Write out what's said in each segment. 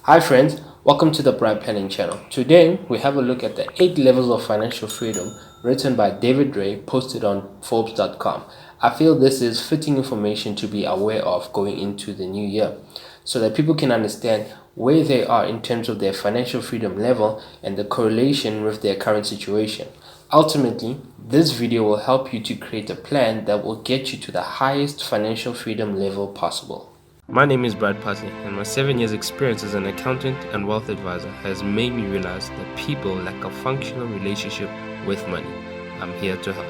Hi friends, welcome to the Bright Planning channel. Today we have a look at the 8 levels of financial freedom written by David Rae, posted on Forbes.com. I feel this is fitting information to be aware of going into the new year so that people can understand where they are in terms of their financial freedom level and the correlation with their current situation. Ultimately, this video will help you to create a plan that will get you to the highest financial freedom level possible. My name is Brad Putney, and my 7 years experience as an accountant and wealth advisor has made me realize that people lack a functional relationship with money. I'm here to help.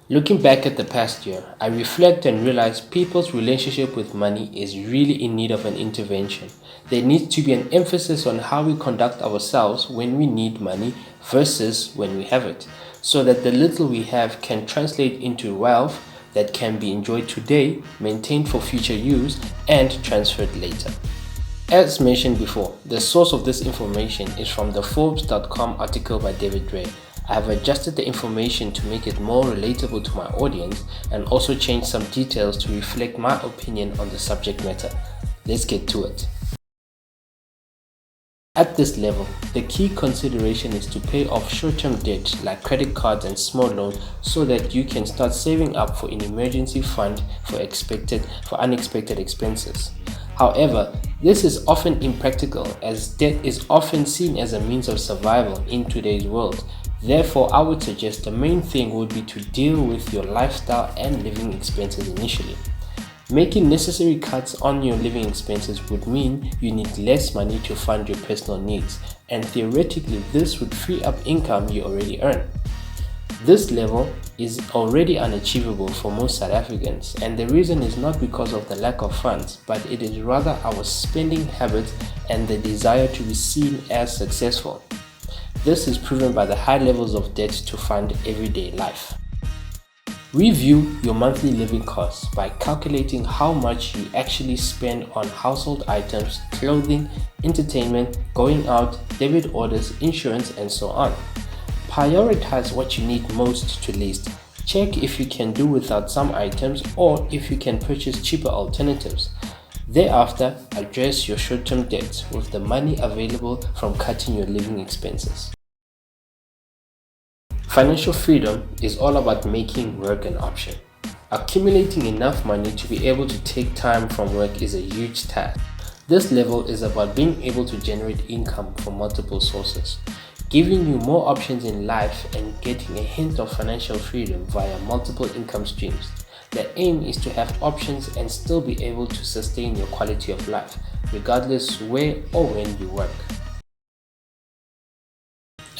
Looking back at the past year, I reflect and realize people's relationship with money is really in need of an intervention. There needs to be an emphasis on how we conduct ourselves when we need money versus when we have it, so that the little we have can translate into wealth that can be enjoyed today, maintained for future use, and transferred later. As mentioned before, the source of this information is from the Forbes.com article by David Rae. I have adjusted the information to make it more relatable to my audience and also changed some details to reflect my opinion on the subject matter. Let's get to it. At this level, the key consideration is to pay off short-term debt like credit cards and small loans so that you can start saving up for an emergency fund for unexpected expenses. However, this is often impractical as debt is often seen as a means of survival in today's world. Therefore, I would suggest the main thing would be to deal with your lifestyle and living expenses initially. Making necessary cuts on your living expenses would mean you need less money to fund your personal needs, and theoretically this would free up income you already earn. This level is already unachievable for most South Africans, and the reason is not because of the lack of funds, but it is rather our spending habits and the desire to be seen as successful. This is proven by the high levels of debt to fund everyday life. Review your monthly living costs by calculating how much you actually spend on household items, clothing, entertainment, going out, debit orders, insurance, and so on. Prioritize what you need most to least. Check if you can do without some items or if you can purchase cheaper alternatives. Thereafter, address your short-term debts with the money available from cutting your living expenses. Financial freedom is all about making work an option. Accumulating enough money to be able to take time from work is a huge task. This level is about being able to generate income from multiple sources, giving you more options in life and getting a hint of financial freedom via multiple income streams. The aim is to have options and still be able to sustain your quality of life, regardless where or when you work.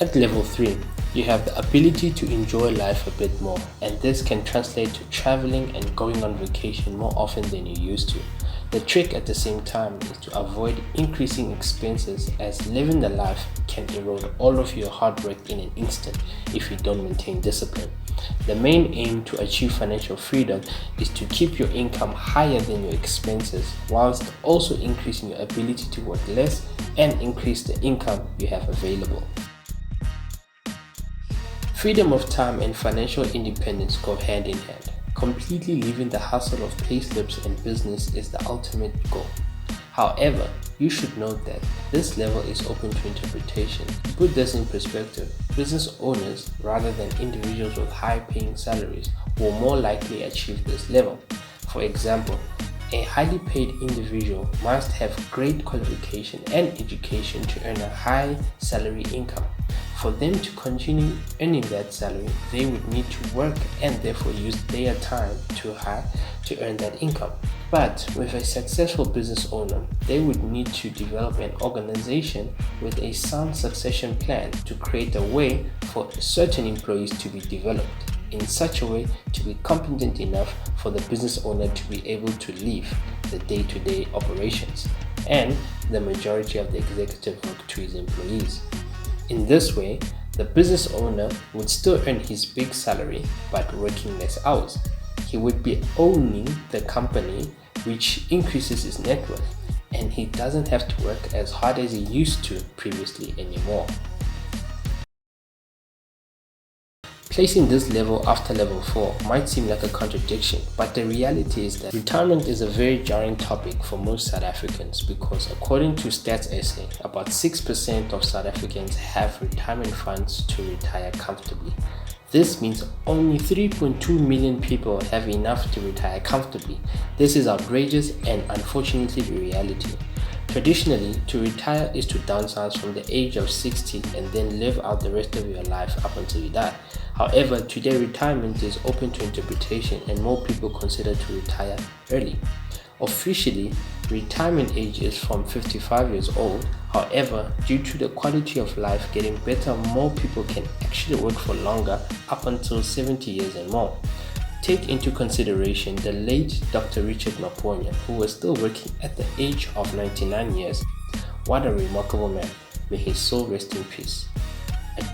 At level 3, you have the ability to enjoy life a bit more, and this can translate to traveling and going on vacation more often than you used to. The trick at the same time is to avoid increasing expenses, as living the life can erode all of your hard work in an instant if you don't maintain discipline. The main aim to achieve financial freedom is to keep your income higher than your expenses, whilst also increasing your ability to work less and increase the income you have available. Freedom of time and financial independence go hand in hand. Completely leaving the hustle of payslips and business is the ultimate goal. However, you should note that this level is open to interpretation. To put this in perspective, business owners, rather than individuals with high-paying salaries, will more likely achieve this level. For example, a highly paid individual must have great qualification and education to earn a high salary income. For them to continue earning that salary, they would need to work and therefore use their time to earn that income. But with a successful business owner, they would need to develop an organization with a sound succession plan to create a way for certain employees to be developed in such a way to be competent enough for the business owner to be able to leave the day-to-day operations and the majority of the executive work to his employees. In this way, the business owner would still earn his big salary but working less hours. He would be owning the company, which increases his net worth, and he doesn't have to work as hard as he used to previously anymore. Placing this level after level 4 might seem like a contradiction, but the reality is that retirement is a very jarring topic for most South Africans because according to Stats SA, about 6% of South Africans have retirement funds to retire comfortably. This means only 3.2 million people have enough to retire comfortably. This is outrageous and unfortunately the reality. Traditionally, to retire is to downsize from the age of 60 and then live out the rest of your life up until you die. However, today retirement is open to interpretation and more people consider to retire early. Officially, retirement age is from 55 years old. However, due to the quality of life getting better, more people can actually work for longer up until 70 years and more. Take into consideration the late Dr. Richard Maponya, who was still working at the age of 99 years. What a remarkable man. May his soul rest in peace.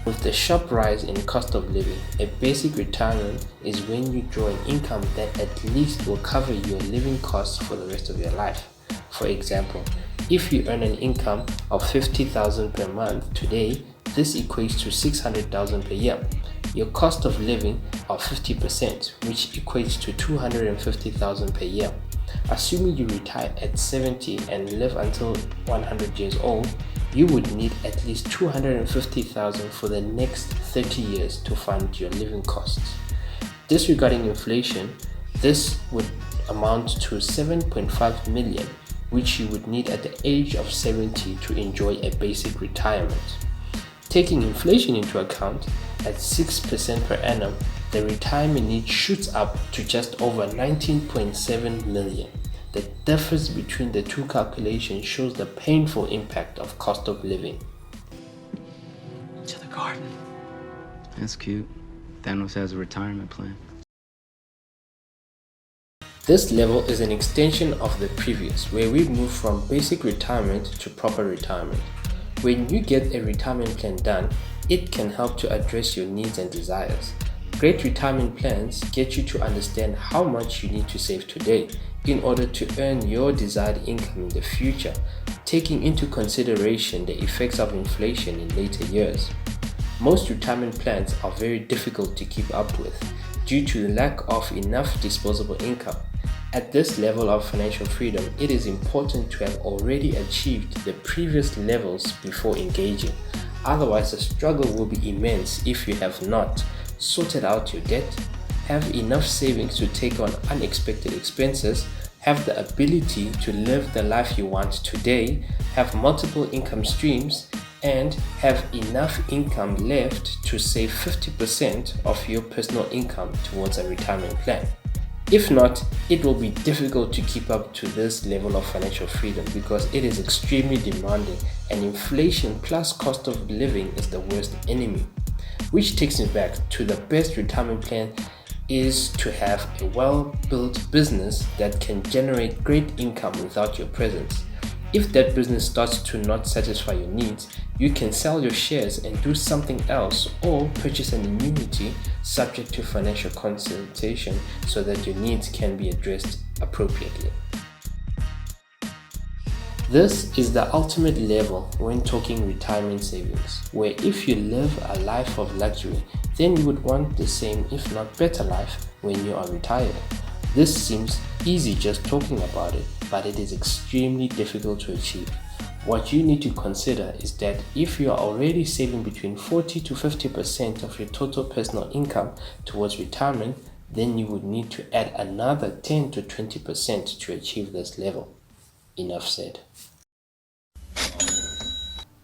With the sharp rise in cost of living, a basic retirement is when you draw an income that at least will cover your living costs for the rest of your life. For example, if you earn an income of 50,000 per month today, this equates to 600,000 per year. Your cost of living of 50%, which equates to 250,000 per year. Assuming you retire at 70 and live until 100 years old, you would need at least 250,000 for the next 30 years to fund your living costs. Disregarding inflation, this would amount to 7.5 million, which you would need at the age of 70 to enjoy a basic retirement. Taking inflation into account, at 6% per annum, the retirement need shoots up to just over 19.7 million. The difference between the two calculations shows the painful impact of cost of living. To the garden. That's cute. Thanos has a retirement plan. This level is an extension of the previous, where we move from basic retirement to proper retirement. When you get a retirement plan done, it can help to address your needs and desires. Great retirement plans get you to understand how much you need to save today in order to earn your desired income in the future, taking into consideration the effects of inflation in later years. Most retirement plans are very difficult to keep up with due to the lack of enough disposable income. At this level of financial freedom, it is important to have already achieved the previous levels before engaging. Otherwise, the struggle will be immense if you have not sorted out your debt, have enough savings to take on unexpected expenses, have the ability to live the life you want today, have multiple income streams, and have enough income left to save 50% of your personal income towards a retirement plan. If not, it will be difficult to keep up to this level of financial freedom because it is extremely demanding and inflation plus cost of living is the worst enemy. Which takes me back to the best retirement plan is to have a well-built business that can generate great income without your presence. If that business starts to not satisfy your needs, you can sell your shares and do something else or purchase an annuity subject to financial consultation so that your needs can be addressed appropriately. This is the ultimate level when talking retirement savings, where if you live a life of luxury, then you would want the same if not better life when you are retired. This seems easy just talking about it, but it is extremely difficult to achieve. What you need to consider is that if you are already saving between 40 to 50% of your total personal income towards retirement, then you would need to add another 10 to 20% to achieve this level. Enough said.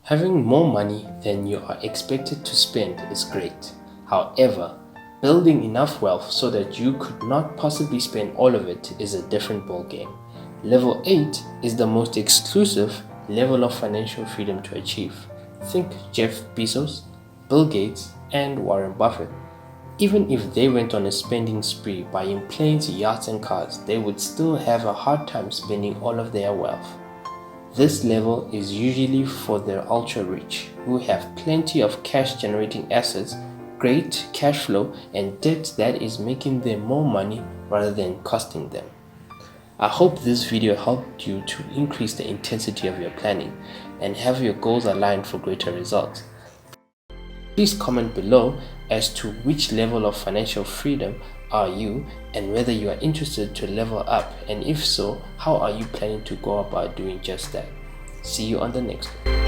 Having more money than you are expected to spend is great. However, building enough wealth so that you could not possibly spend all of it is a different ballgame. Level 8 is the most exclusive level of financial freedom to achieve. Think Jeff Bezos, Bill Gates, and Warren Buffett. Even if they went on a spending spree buying planes, yachts, and cars, they would still have a hard time spending all of their wealth. This level is usually for the ultra-rich, who have plenty of cash-generating assets, great cash flow, and debt that is making them more money rather than costing them. I hope this video helped you to increase the intensity of your planning and have your goals aligned for greater results. Please comment below as to which level of financial freedom are you and whether you are interested to level up, and if so, how are you planning to go about doing just that. See you on the next one.